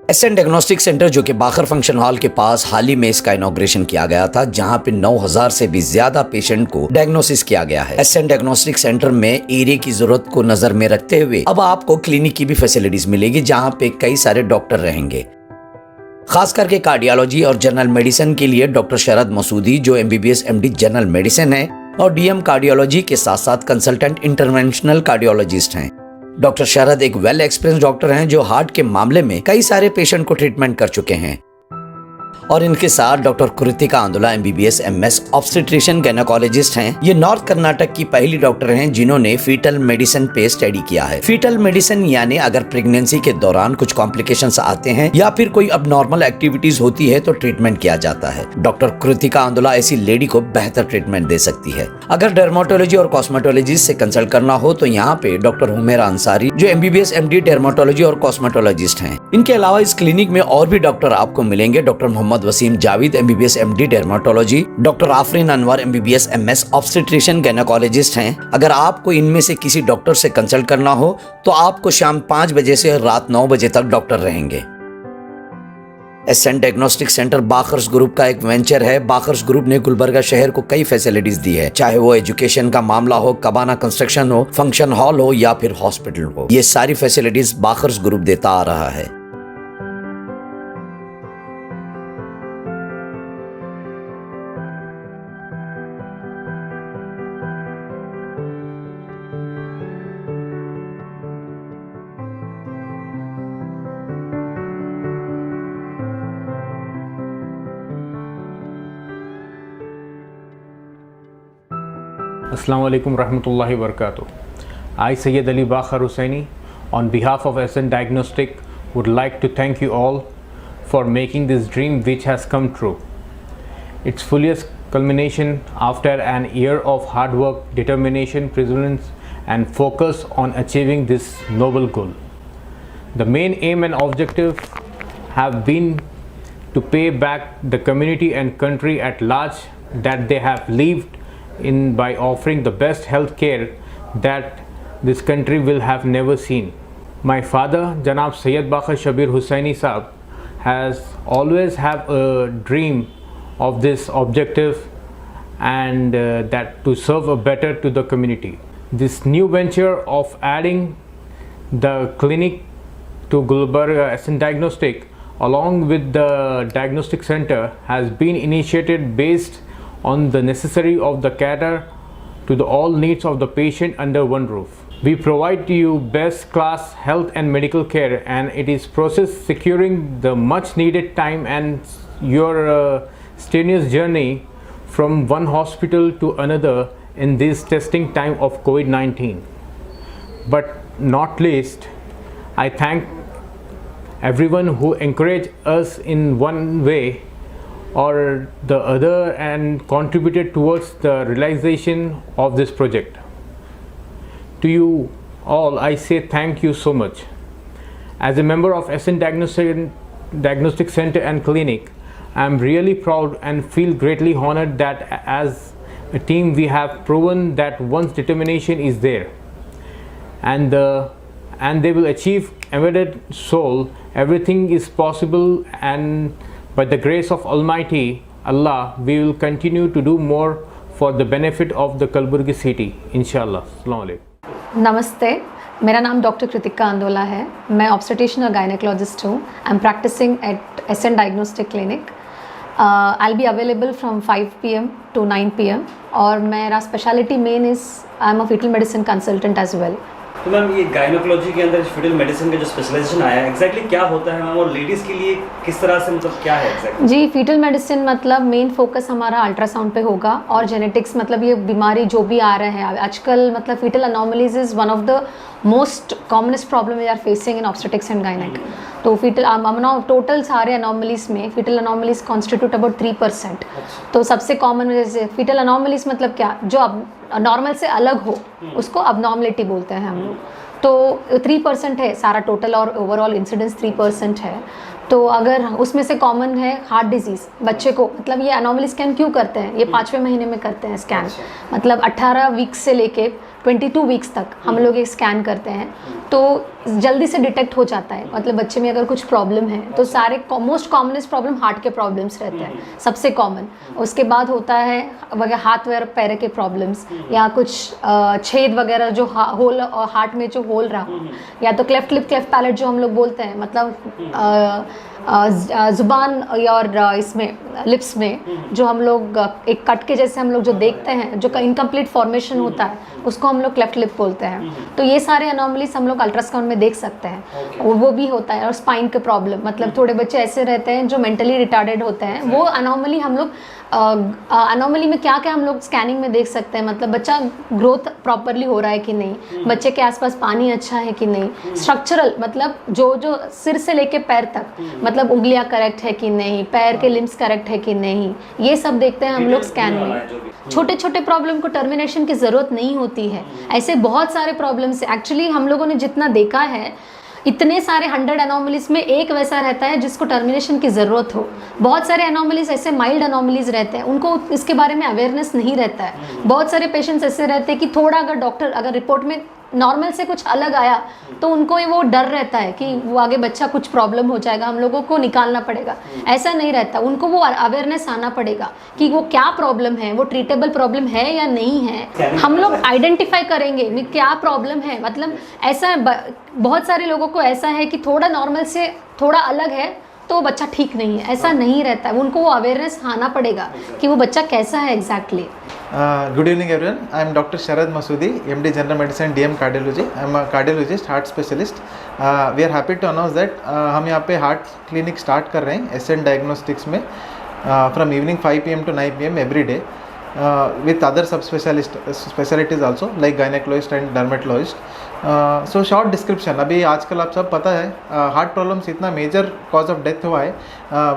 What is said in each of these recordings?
SN diagnostic centre जो कि बाखर function hall के पास हाल ही में इसका इनॉग्रेशन किया गया था, जहां पे 9000 से भी ज्यादा पेशेंट को डायग्नोसिस किया गया है। एसएन डायग्नोस्टिक सेंटर में एरिया की जरूरत को नजर में रखते हुए अब आपको क्लिनिक की भी फैसिलिटीज मिलेगी, जहां पे कई सारे डॉक्टर रहेंगे। खास करके कार्डियोलॉजी और जनरल मेडिसिन के लिए डॉक्टर शरद मसूदी जो MBBS MD जनरल मेडिसिन है और DM कार्डियोलॉजी के साथ साथ कंसल्टेंट इंटरवेंशनल कार्डियोलॉजिस्ट हैं। डॉक्टर शरद एक वेल एक्सपीरियंस डॉक्टर हैं जो हार्ट के मामले में कई सारे पेशेंट को ट्रीटमेंट कर चुके हैं। और इनके साथ doctor Kritika Andola MBBS MS obstetrician gynaecologist हैं। ये नॉर्थ कर्नाटक की पहली डॉक्टर हैं जिन्होंने फीटल मेडिसिन पे स्टडी किया है। फीटल मेडिसिन यानी अगर प्रेगनेंसी के दौरान कुछ कॉम्प्लिकेशंस आते हैं या फिर कोई अबनॉर्मल एक्टिविटीज होती है तो ट्रीटमेंट किया जाता है। डॉक्टर कृतिका आंदोला ऐसी लेडी को बेहतर ट्रीटमेंट दे सकती है। अगर डर्मेटोलॉजी और कॉस्मेटोलॉजिस्ट से कंसल्ट करना हो तो यहाँ पे डॉक्टर हुमेरा अंसारी जो MBBS MD डर्मेटोलॉजी और कॉस्मेटोलॉजिस्ट हैं। इनके अलावा इस क्लिनिक में और भी डॉक्टर आपको मिलेंगे। Doctor Mohammad Waseem Javed MBBS MD dermatology, doctor Afreen Anwar MBBS MS obstetrician gynaecologist हैं। अगर आपको इनमें से किसी डॉक्टर से कंसल्ट करना हो तो आपको शाम 5 बजे से रात 9 बजे तक डॉक्टर रहेंगे। एसएन डायग्नोस्टिक सेंटर बाखर्स ग्रुप का एक वेंचर है। बाखर्स ग्रुप ने गुलबर्गा शहर को कई फैसिलिटीज दी है, चाहे वो एजुकेशन का मामला हो, कबाना कंस्ट्रक्शन हो, फंक्शन हॉल हो या फिर हॉस्पिटल हो। ये सारी फैसिलिटीज बाखर्स ग्रुप देता आ रहा है। Assalamu alaikum rahmatullahi wa barakatuh. I, Sayyid Ali Bakhar Hussaini, on behalf of SN Diagnostic, would like to thank you all for making this dream which has come true. Its fullest culmination after an year of hard work, determination, perseverance, and focus on achieving this noble goal. The main aim and objective have been to pay back the community and country at large that they have lived in by offering the best health care that this country will have never seen. My father, Janab Sayyid Bakhar Shabir Hussaini Saab, has always have a dream of this objective and that to serve a better to the community. This new venture of adding the clinic to Gulbarga SN Diagnostic along with the diagnostic center has been initiated based on the necessary of the cater to the all needs of the patient under one roof. We provide to you best class health and medical care, and it is process securing the much needed time and your strenuous journey from one hospital to another in this testing time of COVID-19. But not least, I thank everyone who encouraged us in one way or the other and contributed towards the realization of this project. To you all, I say thank you so much. As a member of SN Diagnostic Center and Clinic, I am really proud and feel greatly honored that as a team we have proven that one's determination is there and they will achieve embedded soul. Everything is possible, and by the grace of Almighty Allah, we will continue to do more for the benefit of the Kalburgi city, inshallah. Assalamu alaikum. नमस्ते, मेरा नाम doctor Kritika आंदोला है। मैं obstetrician और gynaecologist हूँ। I am practising at SN diagnostic clinic. I will be available from 5 PM to 9 PM और मेरा speciality main is I am a foetal medicine consultant as well. तो मैम ये गायनेकोलॉजी के अंदर फीटल मेडिसिन का जो specialisation आया है एग्जैक्टली क्या होता है मैम, और लेडीज़ के लिए किस तरह से मतलब क्या है एग्जैक्टली? जी, फीटल मेडिसिन मतलब मेन फोकस हमारा अल्ट्रासाउंड पे होगा और जेनेटिक्स, मतलब ये बीमारी जो भी आ रहे हैं आजकल, मतलब fetal anomalies is one of the most commonest problem we are facing in obstetrics and gynaec. तो फीटल टोटल सारे अनोमलीज में फीटल अनोमलीज कॉन्स्टिट्यूट अबाउट 3%। तो सबसे कॉमन जैसे फीटल अनोमलीज मतलब क्या, जो अब नॉर्मल से अलग हो उसको अबनॉर्मलिटी बोलते हैं हम लोग। तो 3% है सारा टोटल और ओवरऑल इंसिडेंस 3% है। तो अगर उसमें से कॉमन है हार्ट डिजीज़ बच्चे को, मतलब ये अनोमली स्कैन क्यों करते हैं, ये 5वें महीने में करते हैं स्कैन, मतलब 18 वीक्स से लेके 22 वीक्स तक हम लोग एक स्कैन करते हैं, तो जल्दी से डिटेक्ट हो जाता है। मतलब बच्चे में अगर कुछ प्रॉब्लम है तो सारे मोस्ट कॉमनेस्ट प्रॉब्लम हार्ट के प्रॉब्लम्स रहते हैं, सबसे कॉमन। उसके बाद होता है हाथ वगैरह पैर के प्रॉब्लम्स, या कुछ छेद वगैरह जो होल हार्ट में जो होल रहा, या तो क्लेफ्ट लिप क्लेफ्ट पैलेट जो हम लोग बोलते हैं, मतलब ज़ुबान और इसमें लिप्स में जो हम लोग एक कट के जैसे हम लोग जो देखते हैं, जो इनकम्प्लीट फॉर्मेशन होता है, उसको हम लोग क्लेफ्ट लिप बोलते हैं। तो ये सारे अनोमलीज हम लोग अल्ट्रासाउंड में देख सकते हैं, और वो भी होता है। और स्पाइन के प्रॉब्लम, मतलब थोड़े बच्चे ऐसे रहते हैं जो मेंटली रिटार्डेड होते हैं, वो अनोमली हम लोग अनोमली में क्या क्या हम लोग स्कैनिंग में देख सकते हैं। मतलब बच्चा ग्रोथ प्रॉपरली हो रहा है कि नहीं, बच्चे के आसपास पानी अच्छा है कि नहीं, स्ट्रक्चरल मतलब जो सिर से लेके पैर तक, मतलब उंगलियां करेक्ट है कि नहीं, पैर के लिम्स करेक्ट है कि नहीं, ये सब देखते हैं हम लोग स्कैन में। छोटे छोटे प्रॉब्लम को टर्मिनेशन की ज़रूरत नहीं होती है। ऐसे बहुत सारे प्रॉब्लम्स एक्चुअली हम लोगों ने जितना देखा है, इतने सारे 100 एनोमलीज में एक वैसा रहता है जिसको टर्मिनेशन की ज़रूरत हो। बहुत सारे एनोमलीज ऐसे माइल्ड एनोमलीज रहते हैं, उनको इसके बारे में अवेयरनेस नहीं रहता है। बहुत सारे पेशेंट्स ऐसे रहते हैं कि थोड़ा अगर डॉक्टर अगर रिपोर्ट में नॉर्मल से कुछ अलग आया तो उनको वो डर रहता है कि वो आगे बच्चा कुछ प्रॉब्लम हो जाएगा, हम लोगों को निकालना पड़ेगा। ऐसा नहीं रहता, उनको वो अवेयरनेस आना पड़ेगा कि वो क्या प्रॉब्लम है, वो ट्रीटेबल प्रॉब्लम है या नहीं है। हम लोग आइडेंटिफाई करेंगे कि क्या प्रॉब्लम है। मतलब ऐसा बहुत सारे लोगों को ऐसा है कि थोड़ा नॉर्मल से थोड़ा अलग है तो बच्चा ठीक नहीं है, ऐसा नहीं रहता है। उनको वो अवेयरनेस आना पड़ेगा कि वो बच्चा कैसा है exactly. Good evening everyone. I am Dr. Sharad Masoodi, MD General Medicine, DM Cardiology. I am a cardiologist, heart specialist. We are happy to announce that हम यहाँ पे हार्ट क्लिनिक स्टार्ट कर रहे हैं एसएन डायग्नोस्टिक्स में from evening 5 PM to 9 PM every day with other specialties also like gynecologist and dermatologist. So short description, अभी आजकल आप सब पता है हार्ट प्रॉब्लम्स इतना मेजर कॉज ऑफ डेथ हुआ है।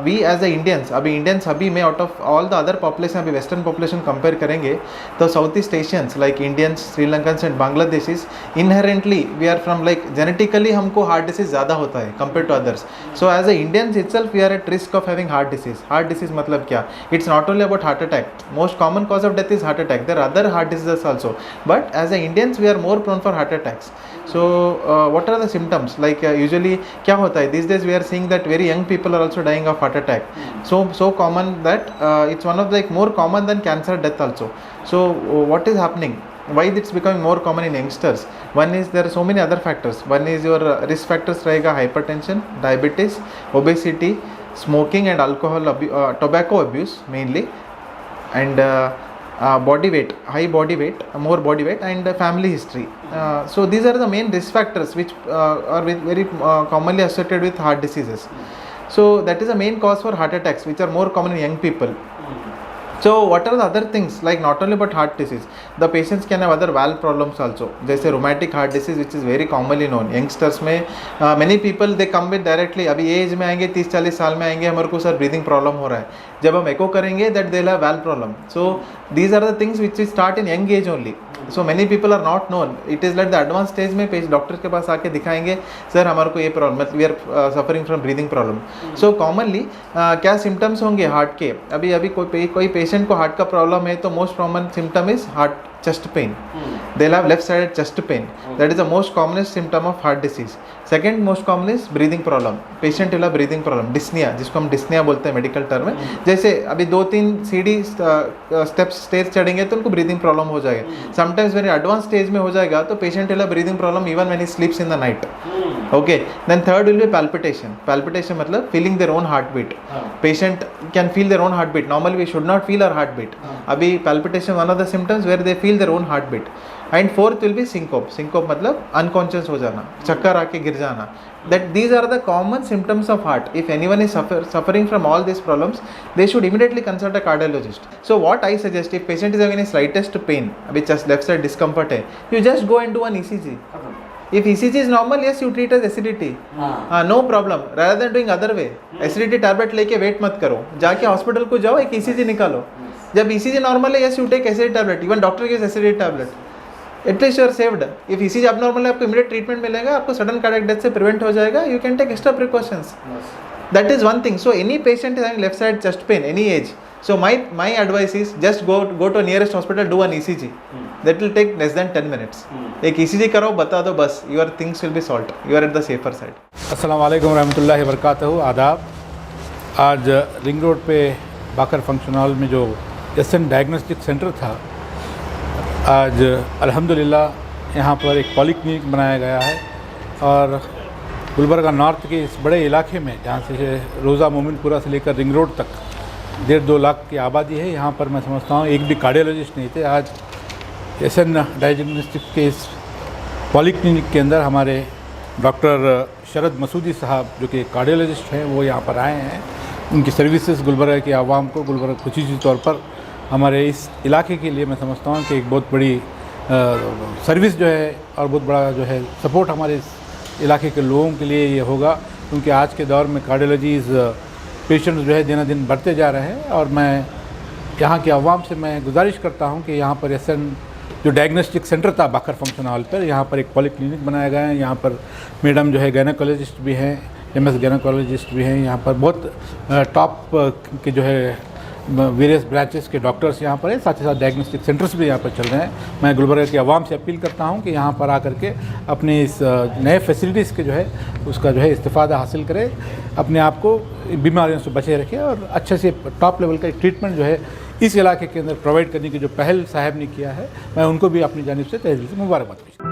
वी एज ए इंडियंस, अभी इंडियंस अभी में out of all the other population, अभी वेस्टर्न पॉपुलेशन कंपेयर करेंगे तो south east Asians like Indians, Sri Lankans and Bangladeshis inherently we are from like genetically हमको heart disease ज़्यादा होता है compare to others. So as a Indians itself we are at risk of having heart disease. Heart disease मतलब क्या? It's not only about heart attack, most common cause of death is heart attack. There are other heart diseases also, but as a Indians we are more prone for heart attacks. So what are the symptoms? Like usually क्या होता है, these days we are seeing that very young people are also dying of heart attack. So common that it's one of the like more common than cancer death also. So what is happening? Why it's becoming more common in youngsters? One is there are so many other factors. One is your risk factors रहेगा hypertension, diabetes, obesity, smoking and alcohol tobacco abuse mainly, and body weight, high body weight, more body weight, and family history. So these are the main risk factors which are very commonly associated with heart diseases. So that is the main cause for heart attacks, which are more common in young people. So what are the other things, like not only about heart disease, the patients can have other valve problems also, जैसे rheumatic heart disease which is very commonly known youngsters में। many people they come with directly, अभी as में आएंगे 30-40 साल में आएंगे, हमारे को सर ब्रीदिंग प्रॉब्लम हो रहा है, जब हम एको करेंगे that they'll have valve problem. So these are the things which start in young age only. So many people are not known. It is like the advanced stage में पेश doctor के पास आके दिखाएंगे, सर हमारे को ये problem, we are suffering from breathing problem. So commonly क्या symptoms होंगे हार्ट के? अभी कोई पेशेंट को हार्ट का प्रॉब्लम है तो most common symptom is heart chest pain. They'll have left-sided chest pain. That is the most commonest symptom of heart disease. Second most common is breathing problem. Patient will have breathing problem. Dyspnea, जिसको हम dyspnea बोलते हैं medical term में। जैसे अभी 2-3 सीढ़ी stage चढ़ेंगे तो उनको ब्रीदिंग प्रॉब्लम हो जाएगा। समटाइम्स वेरी एडवांस स्टेज में हो जाएगा तो patient will have breathing problem even when he sleeps in the night. Okay, then third will be palpitation. Palpitation मतलब feeling their own heart beat. Patient can feel their own heart beat. Normally we should not feel our heart beat. अभी palpitation one of the symptoms where they feel their own heart beat. And fourth will be syncope. Syncope मतलब unconscious हो जाना, चक्कर आके गिर जाना. That these are the common symptoms of heart. If anyone is suffering from all these problems, they should immediately consult a cardiologist. So what I suggest, if patient is having any slightest pain, अभी just left side discomfort है, you just go and do an ECG. If ECG is normal, yes, you treat as acidity. No problem. Rather than doing other way, acidity tablet लेके wait मत करो, जाके hospital को जाओ, एक ECG निकालो. जब ECG normal है, yes, you take acidity tablet. Even doctor gives acidity tablet. At least you are saved. If ECG अब नॉर्मल है, आपको इमीडिएट ट्रीटमेंट मिलेगा, आपको सडन कार्डियक डेथ से प्रिवेंट हो जाएगा. You can take extra precautions. That is one thing. So any patient is having left side chest pain, any age. So my advice is just go to nearest hospital, do an ECG. That will take less than 10 minutes. एक ECG करो, बता दो बस, your things will be solved. You are at the safer side. अस्सलाम वालेकुम रहमतुल्लाहि वबरकातुहू। आदाब। आज रिंग रोड पे बाकर फंक्शन हॉल में जो एसएन डायग्नोस्टिक सेंटर था, आज अल्हम्दुलिल्लाह यहाँ पर एक पॉलीक्लिनिक बनाया गया है और गुलबर्गा नॉर्थ के इस बड़े इलाके में, जहाँ से रोज़ा मोमिनपुरा से लेकर रिंग रोड तक 1.5-2 लाख की आबादी है, यहाँ पर मैं समझता हूँ एक भी कार्डियोलॉजिस्ट नहीं थे। आज एसएन डायग्नोस्टिक के इस पॉलीक्लिनिक के अंदर हमारे डॉक्टर शरद मसूदी साहब, जो कि कार्डियोलॉजिस्ट हैं, वो यहाँ पर आए हैं। उनकी सर्विसेज गुलबर्गा की आवाम को, गुलबर्गा खुसूसी तौर पर हमारे इस इलाके के लिए मैं समझता हूँ कि एक बहुत बड़ी सर्विस जो है और बहुत बड़ा जो है सपोर्ट हमारे इस इलाके के लोगों के लिए ये होगा, क्योंकि आज के दौर में कार्डियोलॉजीज़ पेशेंट्स जो है दिन दिन बढ़ते जा रहे हैं। और मैं यहाँ की आवाम से मैं गुजारिश करता हूँ कि यहाँ पर एसएन जो डायग्नोस्टिक सेंटर था बाकर फंक्शन हॉल पर, यहाँ पर एक पॉलीक्लिनिक बनाया गया है। यहाँ पर मैडम जो है गायनेकोलॉजिस्ट भी हैं, एमएस गायनेकोलॉजिस्ट भी हैं। यहाँ पर बहुत टॉप के जो है वेरियस ब्रांचेस के डॉक्टर्स यहाँ पर हैं, साथ ही साथ डायग्नोस्टिक सेंटर्स भी यहाँ पर चल रहे हैं। मैं गुलबर्गा की आवाम से अपील करता हूँ कि यहाँ पर आकर के अपने इस नए फैसिलिटीज़ के जो है उसका जो है इस्तेफ़ादा हासिल करें, अपने आप को बीमारियों से बचे रखें और अच्छे से टॉप लेवल का ट्रीटमेंट जो है इस इलाके के अंदर प्रोवाइड करने की जो पहल साहब ने किया है, मैं उनको भी अपनी जानिब से तहे दिल से मुबारकबाद पेश